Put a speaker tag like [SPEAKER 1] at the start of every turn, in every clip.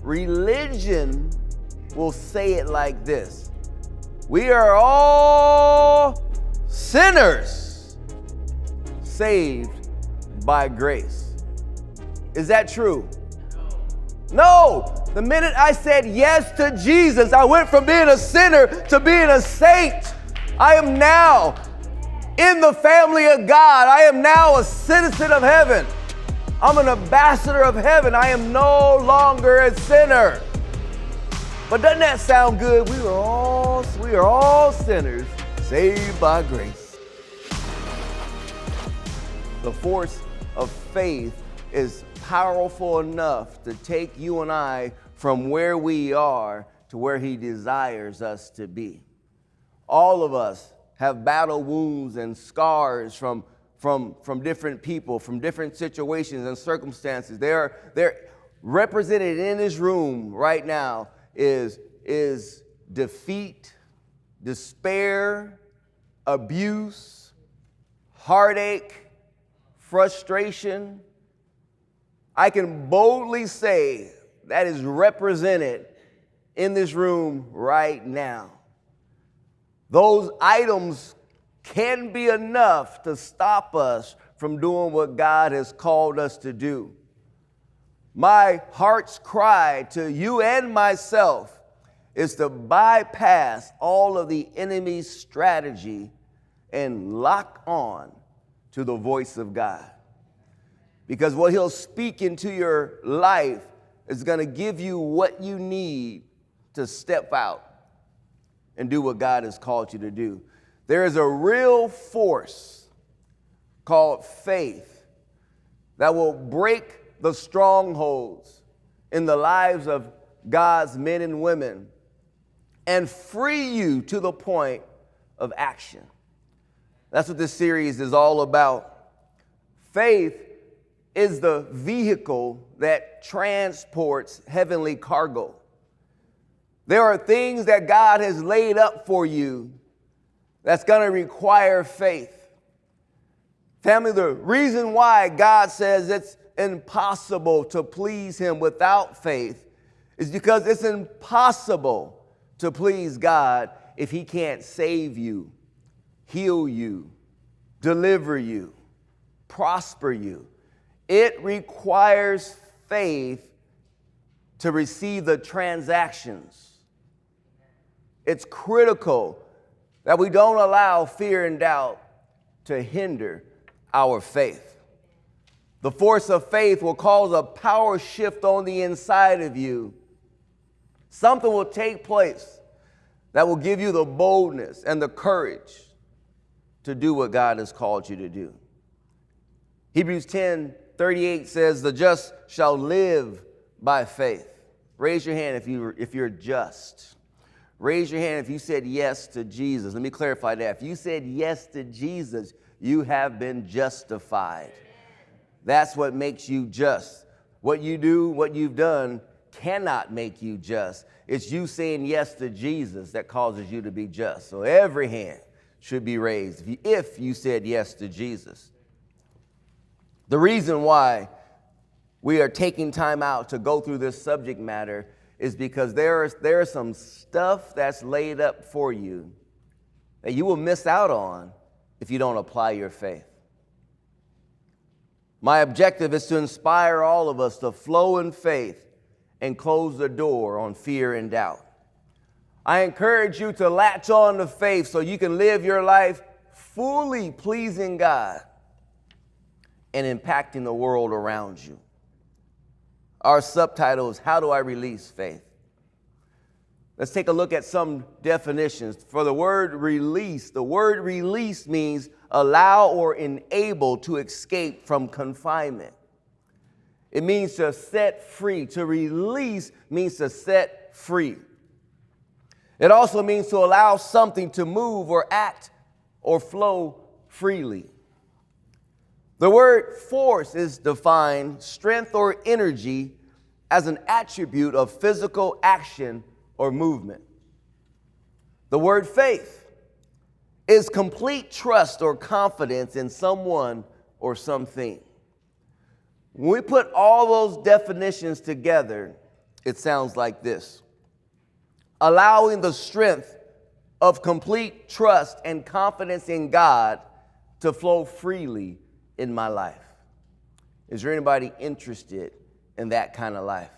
[SPEAKER 1] Religion will say it like this: we are all sinners saved by grace. Is that true? No. The minute I said yes to Jesus, I went from being a sinner to being a saint. I am now in the family of God. I am now a citizen of heaven. I'm an ambassador of heaven. I am no longer a sinner. But doesn't that sound good? We are all sinners saved by grace. The force of faith is powerful enough to take you and I from where we are to where He desires us to be. All of us have battle wounds and scars from different people, from different situations and circumstances. They're represented in this room right now is defeat, despair, abuse, heartache, frustration. I can boldly say that is represented in this room right now. Those items can be enough to stop us from doing what God has called us to do. My heart's cry to you and myself is to bypass all of the enemy's strategy and lock on to the voice of God. Because what He'll speak into your life is going to give you what you need to step out and do what God has called you to do. There is a real force called faith that will break the strongholds in the lives of God's men and women and free you to the point of action. That's what this series is all about. Faith is the vehicle that transports heavenly cargo. There are things that God has laid up for you that's going to require faith. Family, the reason why God says it's impossible to please Him without faith is because it's impossible to please God if He can't save you, heal you, deliver you, prosper you. It requires faith to receive the transactions. It's critical that we don't allow fear and doubt to hinder our faith. The force of faith will cause a power shift on the inside of you. Something will take place that will give you the boldness and the courage to do what God has called you to do. Hebrews 10:38 says, the just shall live by faith. Raise your hand if you're just. Raise your hand if you said yes to Jesus. Let me clarify that. If you said yes to Jesus, you have been justified. That's what makes you just. What you do, what you've done cannot make you just. It's you saying yes to Jesus that causes you to be just. So every hand should be raised if you said yes to Jesus. The reason why we are taking time out to go through this subject matter is because there is some stuff that's laid up for you that you will miss out on if you don't apply your faith. My objective is to inspire all of us to flow in faith and close the door on fear and doubt. I encourage you to latch on to faith so you can live your life fully pleasing God and impacting the world around you. Our subtitle is, How Do I Release Faith? Let's take a look at some definitions. For the word release means allow or enable to escape from confinement. It means to set free. To release means to set free. It also means to allow something to move or act or flow freely. The word force is defined strength or energy as an attribute of physical action or movement. The word faith is complete trust or confidence in someone or something. When we put all those definitions together, it sounds like this: allowing the strength of complete trust and confidence in God to flow freely in my life. Is there anybody interested in that kind of life?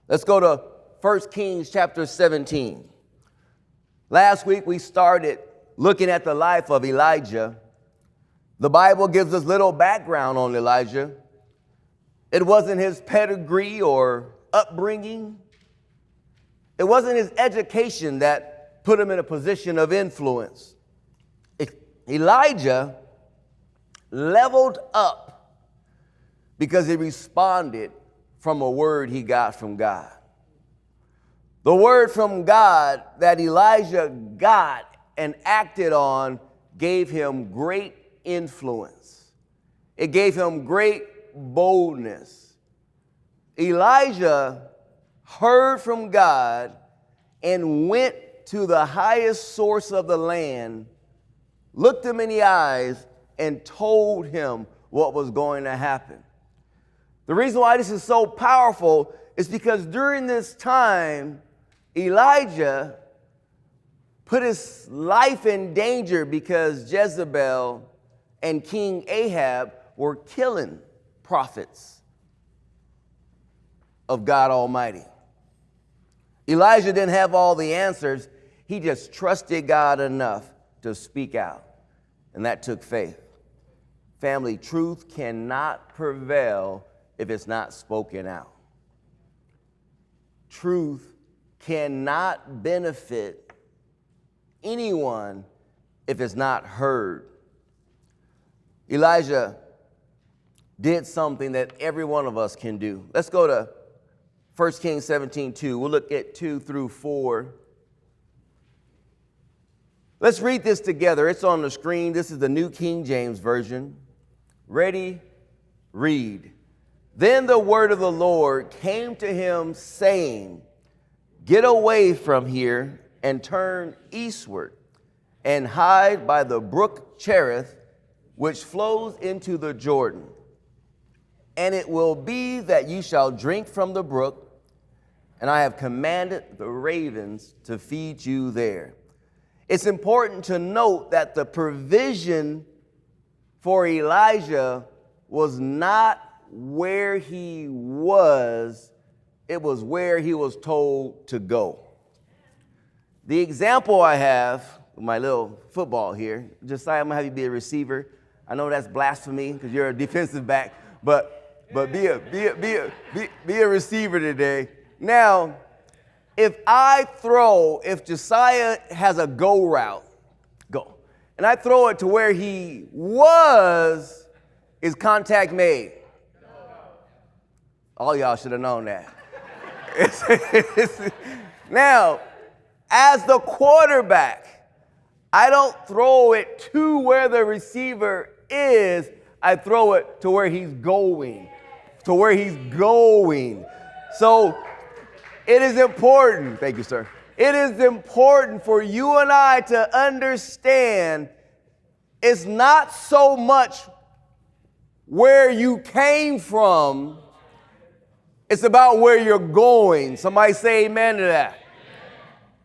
[SPEAKER 1] Let's go to 1 Kings chapter 17. Last week we started looking at the life of Elijah. The Bible gives us little background on Elijah. It wasn't his pedigree or upbringing. It wasn't his education that put him in a position of influence. Elijah leveled up because he responded from a word he got from God. The word from God that Elijah got and acted on gave him great influence. It gave him great boldness. Elijah heard from God and went to the highest source of the land, looked him in the eyes, and told him what was going to happen. The reason why this is so powerful is because during this time, Elijah put his life in danger because Jezebel and King Ahab were killing prophets of God Almighty. Elijah didn't have all the answers. He just trusted God enough to speak out, and that took faith. Family, truth cannot prevail if it's not spoken out. Truth cannot benefit anyone if it's not heard. Elijah did something that every one of us can do. Let's go to 1 Kings 17:2. We'll look at 2 through 4. Let's read this together. It's on the screen. This is the New King James Version. Ready? Read. Then the word of the Lord came to him, saying, "Get away from here and turn eastward and hide by the brook Cherith, which flows into the Jordan. And it will be that you shall drink from the brook, and I have commanded the ravens to feed you there." It's important to note that the provision for Elijah was not where he was, it was where he was told to go. The example I have, my little football here, Josiah, I'm gonna have you be a receiver. I know that's blasphemy because you're a defensive back, but be a receiver today. Now, if Josiah has a go route, and I throw it to where he was, is contact made? All y'all should have known that. Now, as the quarterback, I don't throw it to where the receiver is. I throw it to where he's going. So it is important. Thank you, sir. It is important for you and I to understand it's not so much where you came from, it's about where you're going. Somebody say amen to that.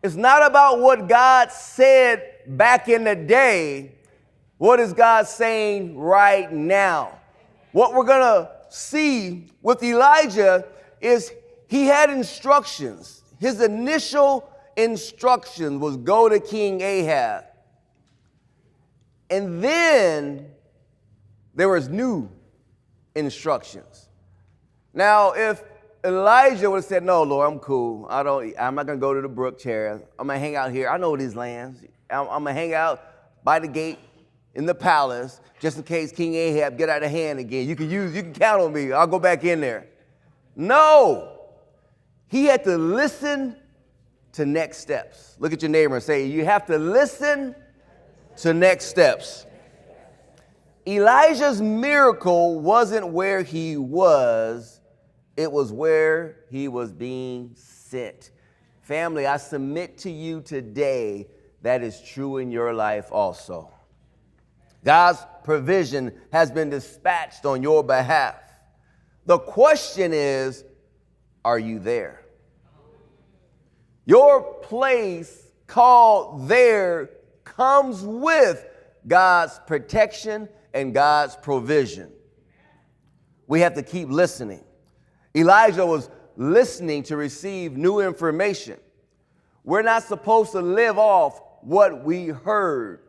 [SPEAKER 1] It's not about what God said back in the day. What is God saying right now? What we're going to see with Elijah is he had instructions. His initial instruction was go to King Ahab. And then there was new instructions. Now, if Elijah would have said, "No, Lord, I'm cool. I'm not going to go to the brook Cherith. I'm going to hang out here. I know these lands. I'm going to hang out by the gate in the palace just in case King Ahab get out of hand again. You can count on me. I'll go back in there." No. He had to listen to next steps. Look at your neighbor and say, you have to listen to next steps. Elijah's miracle wasn't where he was. It was where he was being sent. Family, I submit to you today that is true in your life also. God's provision has been dispatched on your behalf. The question is, Are you there? Your place called there comes with God's protection and God's provision. We have to keep listening. Elijah was listening to receive new information. We're not supposed to live off what we heard.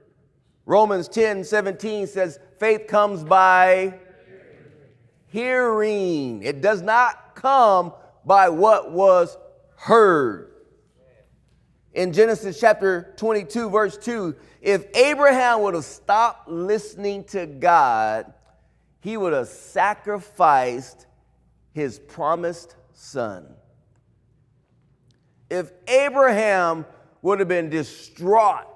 [SPEAKER 1] Romans 10:17 says, faith comes by hearing. It does not come by what was heard. In Genesis chapter 22, verse 2, if Abraham would have stopped listening to God, he would have sacrificed his promised son. If Abraham would have been distraught,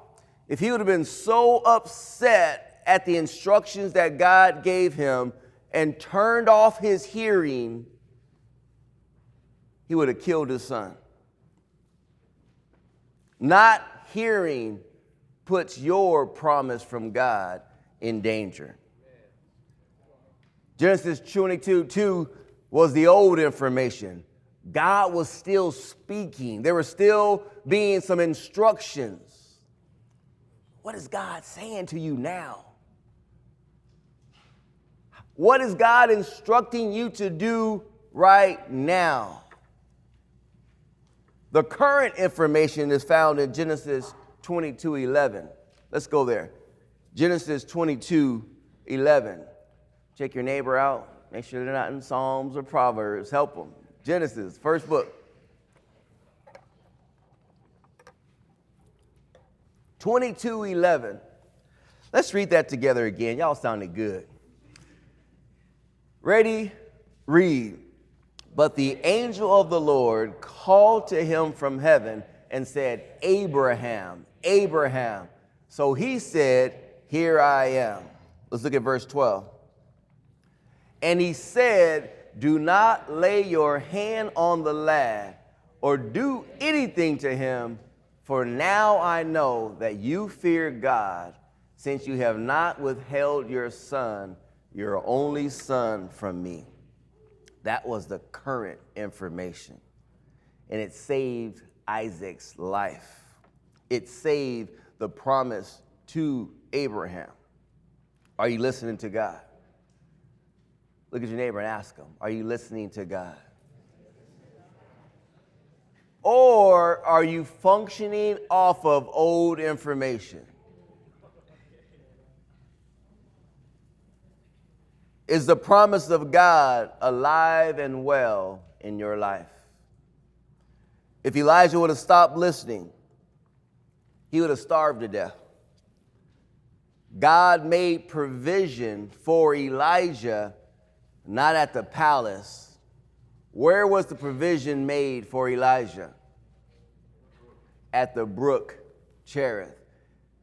[SPEAKER 1] if he would have been so upset at the instructions that God gave him and turned off his hearing, he would have killed his son. Not hearing puts your promise from God in danger. Genesis 22:2 was the old information. God was still speaking. There were still being some instructions. What is God saying to you now? What is God instructing you to do right now? The current information is found in Genesis 22:11. Let's go there. Genesis 22:11. Check your neighbor out. Make sure they're not in Psalms or Proverbs. Help them. Genesis, first book. 22:11. Let's read that together again. Y'all sounded good. Ready? Read. But the angel of the Lord called to him from heaven and said, Abraham, Abraham. So he said, here I am. Let's look at verse 12. And he said, do not lay your hand on the lad or do anything to him, for now I know that you fear God, since you have not withheld your son, your only son, from me. That was the current information. And it saved Isaac's life. It saved the promise to Abraham. Are you listening to God? Look at your neighbor and ask him, are you listening to God? Or are you functioning off of old information? Is the promise of God alive and well in your life? If Elijah would have stopped listening, he would have starved to death. God made provision for Elijah, not at the palace. Where was the provision made for Elijah? At the brook Cherith.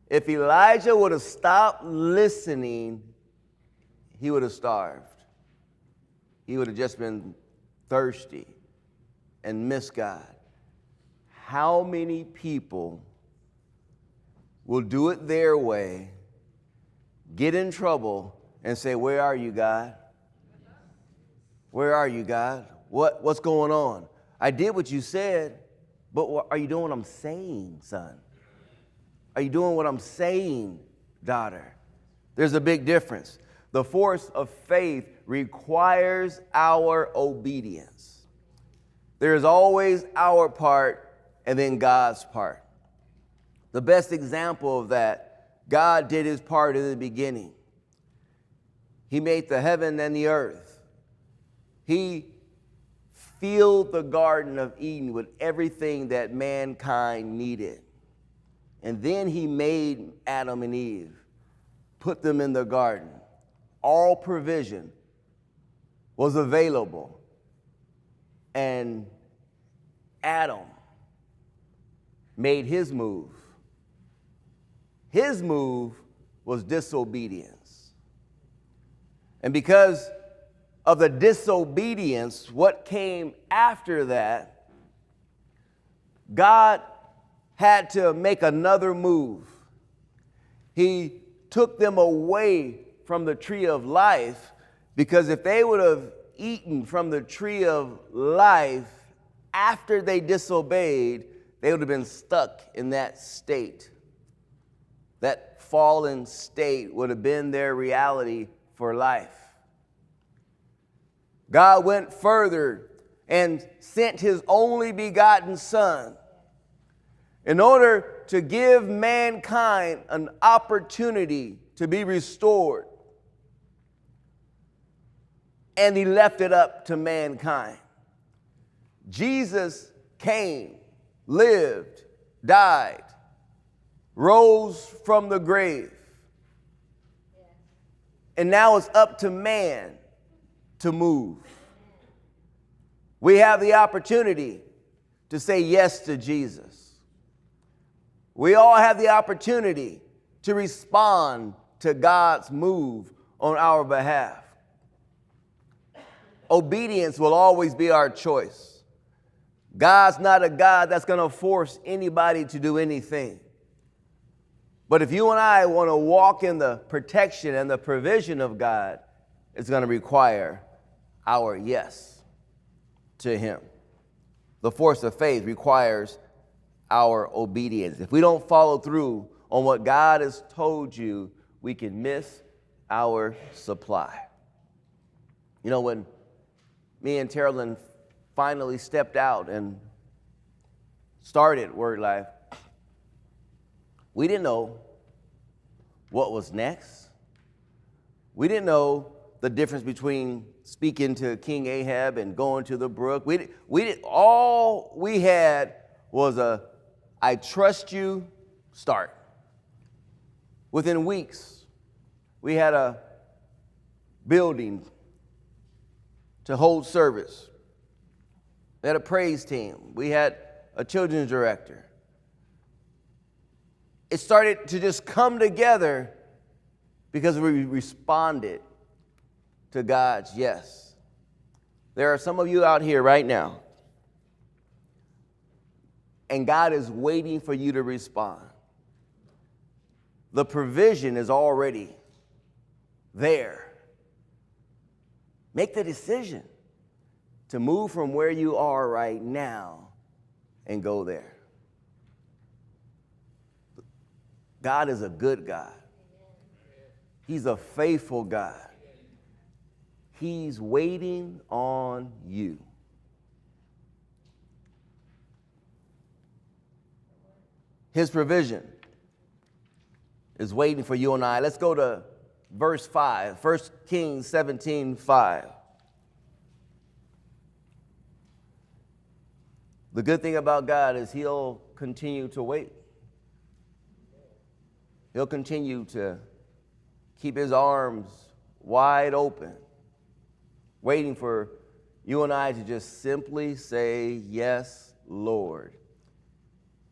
[SPEAKER 1] If Elijah would have stopped listening, he would have starved. He would have just been thirsty and missed God. How many people will do it their way, get in trouble, and say, where are you, God? Where are you, God? What's going on? I did what you said, but are you doing what I'm saying, son? Are you doing what I'm saying, daughter? There's a big difference. The force of faith requires our obedience. There is always our part and then God's part. The best example of that, God did his part in the beginning. He made the heaven and the earth. He filled the Garden of Eden with everything that mankind needed. And then he made Adam and Eve, put them in the garden. All provision was available. And Adam made his move. His move was disobedience. And because of the disobedience, what came after that, God had to make another move. He took them away from the tree of life, because if they would have eaten from the tree of life after they disobeyed, they would have been stuck in that state. That fallen state would have been their reality for life. God went further and sent his only begotten Son in order to give mankind an opportunity to be restored. And he left it up to mankind. Jesus came, lived, died, rose from the grave. And now it's up to man to move. We have the opportunity to say yes to Jesus. We all have the opportunity to respond to God's move on our behalf. Obedience will always be our choice. God's not a God that's going to force anybody to do anything. But if you and I want to walk in the protection and the provision of God, it's going to require our yes to him. The force of faith requires our obedience. If we don't follow through on what God has told you, we can miss our supply. You know, when me and Terrellyn finally stepped out and started Word Life, we didn't know what was next. We didn't know the difference between speaking to King Ahab and going to the brook. All we had was a "I trust you" start. Within weeks, we had a building to hold service. We had a praise team. We had a children's director. It started to just come together because we responded to God's yes. There are some of you out here right now, and God is waiting for you to respond. The provision is already there. Make the decision to move from where you are right now and go there. God is a good God. He's a faithful God. He's waiting on you. His provision is waiting for you and I. Let's go to verse 5, 1 Kings 17:5. The good thing about God is he'll continue to wait. He'll continue to keep his arms wide open, waiting for you and I to just simply say, "Yes, Lord."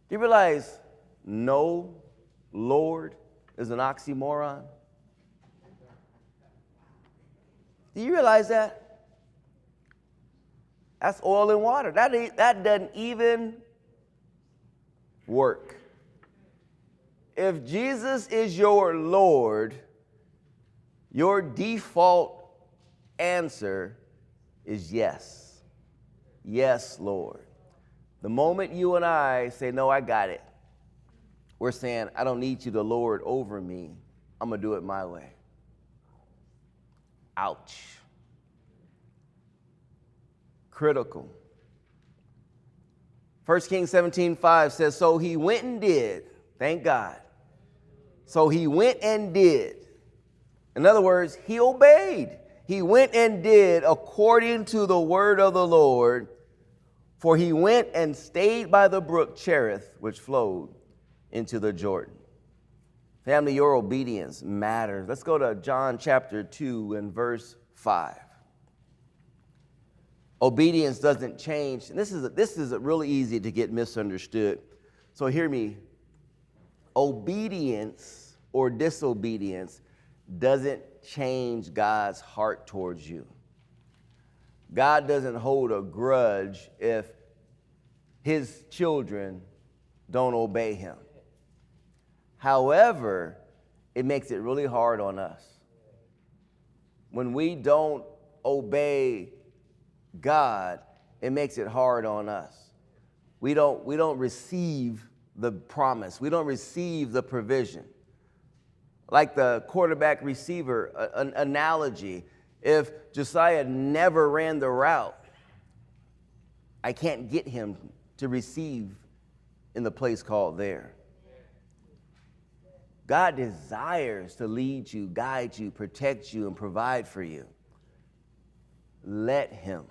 [SPEAKER 1] Do you realize no Lord is an oxymoron? Do you realize that? That's oil and water. That doesn't even work. If Jesus is your Lord, your default answer is yes. Yes, Lord. The moment you and I say, "No, I got it," we're saying, "I don't need you to lord over me. I'm going to do it my way." Ouch. Critical. 1 Kings 17:5 says, "So he went and did." Thank God. So he went and did. In other words, he obeyed. He went and did according to the word of the Lord, for he went and stayed by the brook Cherith, which flowed into the Jordan. Family, your obedience matters. Let's go to John chapter 2 and verse 5. Obedience doesn't change. And this is really easy to get misunderstood. So hear me. Obedience or disobedience doesn't change God's heart towards you. God doesn't hold a grudge if his children don't obey him. However, it makes it really hard on us. When we don't obey God, it makes it hard on us. We don't receive the promise. We don't receive the provision. Like the quarterback receiver analogy, if Josiah never ran the route, I can't get him to receive in the place called there. God desires to lead you, guide you, protect you, and provide for you. Let him.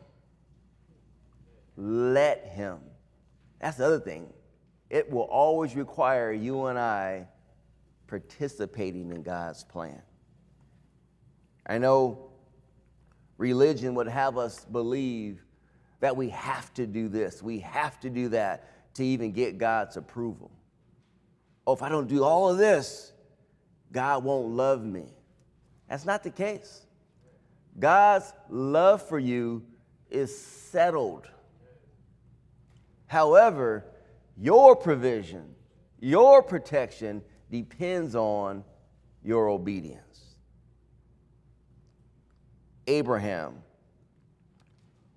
[SPEAKER 1] Let him. That's the other thing. It will always require you and I participating in God's plan. I know religion would have us believe that we have to do this, we have to do that to even get God's approval. Oh, if I don't do all of this, God won't love me. That's not the case. God's love for you is settled. However, your provision, your protection depends on your obedience. Abraham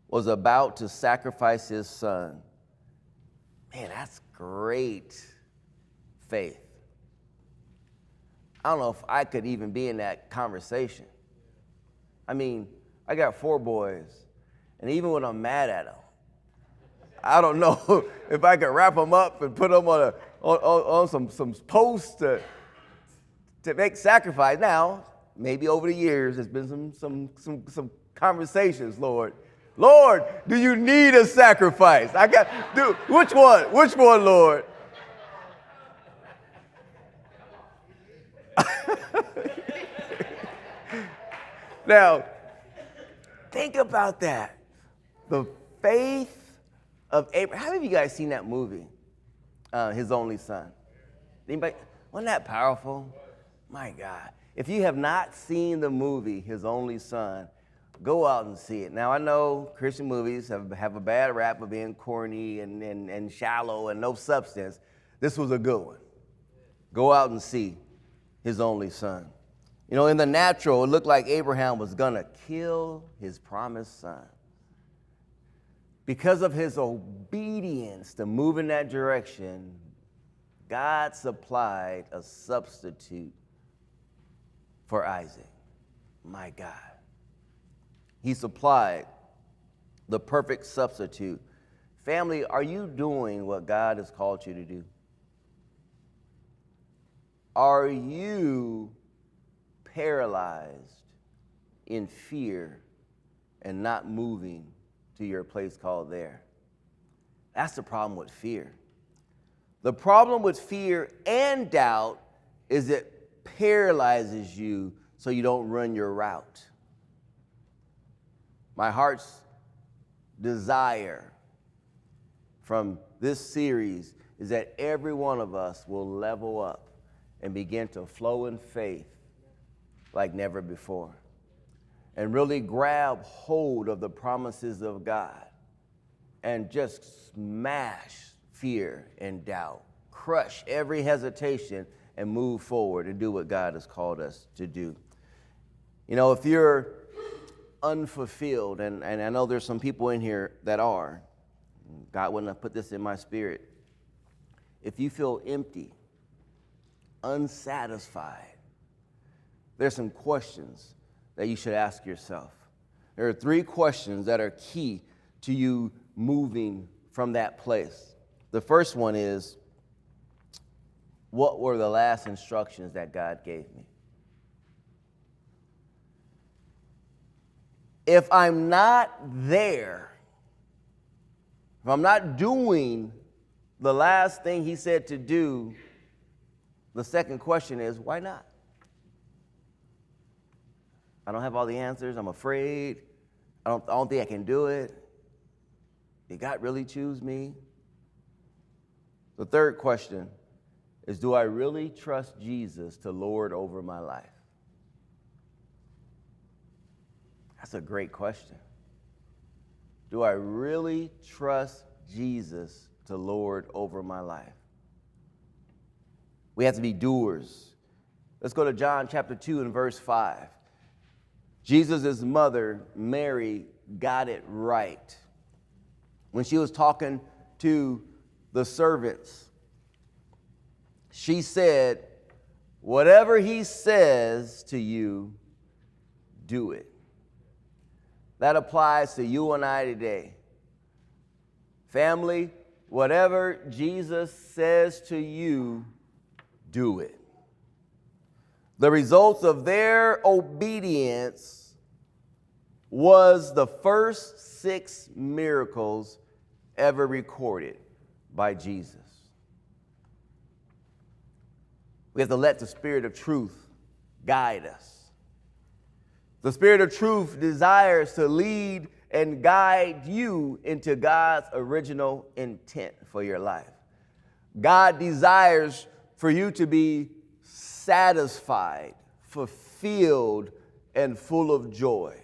[SPEAKER 1] was about to sacrifice his son. Man, that's great faith. I don't know if I could even be in that conversation. I mean, I got 4 boys, and even when I'm mad at them, I don't know if I could wrap them up and put them on some posts to make sacrifice. Now, maybe over the years, there's been some conversations, Lord. Lord, do you need a sacrifice? Which one, Lord? Now, think about that. The faith of Abraham. How many of you guys seen that movie, His Only Son? Anybody? Wasn't that powerful? My God. If you have not seen the movie, His Only Son, go out and see it. Now, I know Christian movies have a bad rap of being corny and shallow and no substance. This was a good one. Go out and see His Only Son. You know, in the natural, it looked like Abraham was going to kill his promised son. Because of his obedience to move in that direction, God supplied a substitute for Isaac. My God. He supplied the perfect substitute. Family, are you doing what God has called you to do? Are you paralyzed in fear and not moving to your place called there? That's the problem with fear. The problem with fear and doubt is it paralyzes you so you don't run your route. My heart's desire from this series is that every one of us will level up and begin to flow in faith like never before, and really grab hold of the promises of God and just smash fear and doubt, crush every hesitation, and move forward and do what God has called us to do. You know, if you're unfulfilled, and I know there's some people in here that are, God wouldn't have put this in my spirit. If you feel empty, unsatisfied, there's some questions that you should ask yourself. There are 3 questions that are key to you moving from that place. The first one is, what were the last instructions that God gave me? If I'm not there, if I'm not doing the last thing he said to do, the second question is, why not? I don't have all the answers. I'm afraid. I don't think I can do it. Did God really choose me? The third question is, do I really trust Jesus to lord over my life? That's a great question. Do I really trust Jesus to lord over my life? We have to be doers. Let's go to John chapter 2 and verse 5. Jesus' mother, Mary, got it right. when she was talking to the servants, she said, whatever he says to you, do it. That applies to you and I today. Family, whatever Jesus says to you, do it. The results of their obedience was the first 6 miracles ever recorded by Jesus. We have to let the Spirit of truth guide us. The Spirit of truth desires to lead and guide you into God's original intent for your life. God desires for you to be satisfied, fulfilled, and full of joy.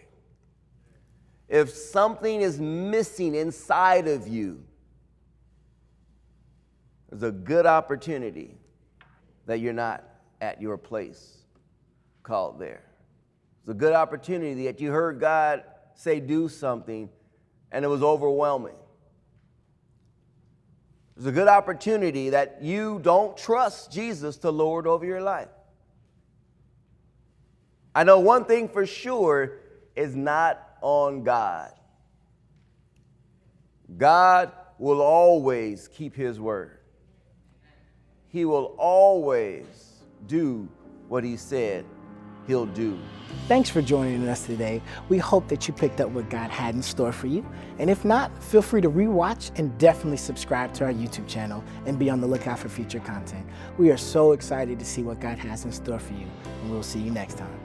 [SPEAKER 1] If something is missing inside of you, there's a good opportunity that you're not at your place called there. It's a good opportunity that you heard God say do something and it was overwhelming. It's a good opportunity that you don't trust Jesus to lord over your life. I know one thing for sure is not on God. God will always keep his word. He will always do what he said he'll do.
[SPEAKER 2] Thanks for joining us today. We hope that you picked up what God had in store for you. And if not, feel free to rewatch and definitely subscribe to our YouTube channel and be on the lookout for future content. We are so excited to see what God has in store for you, and we'll see you next time.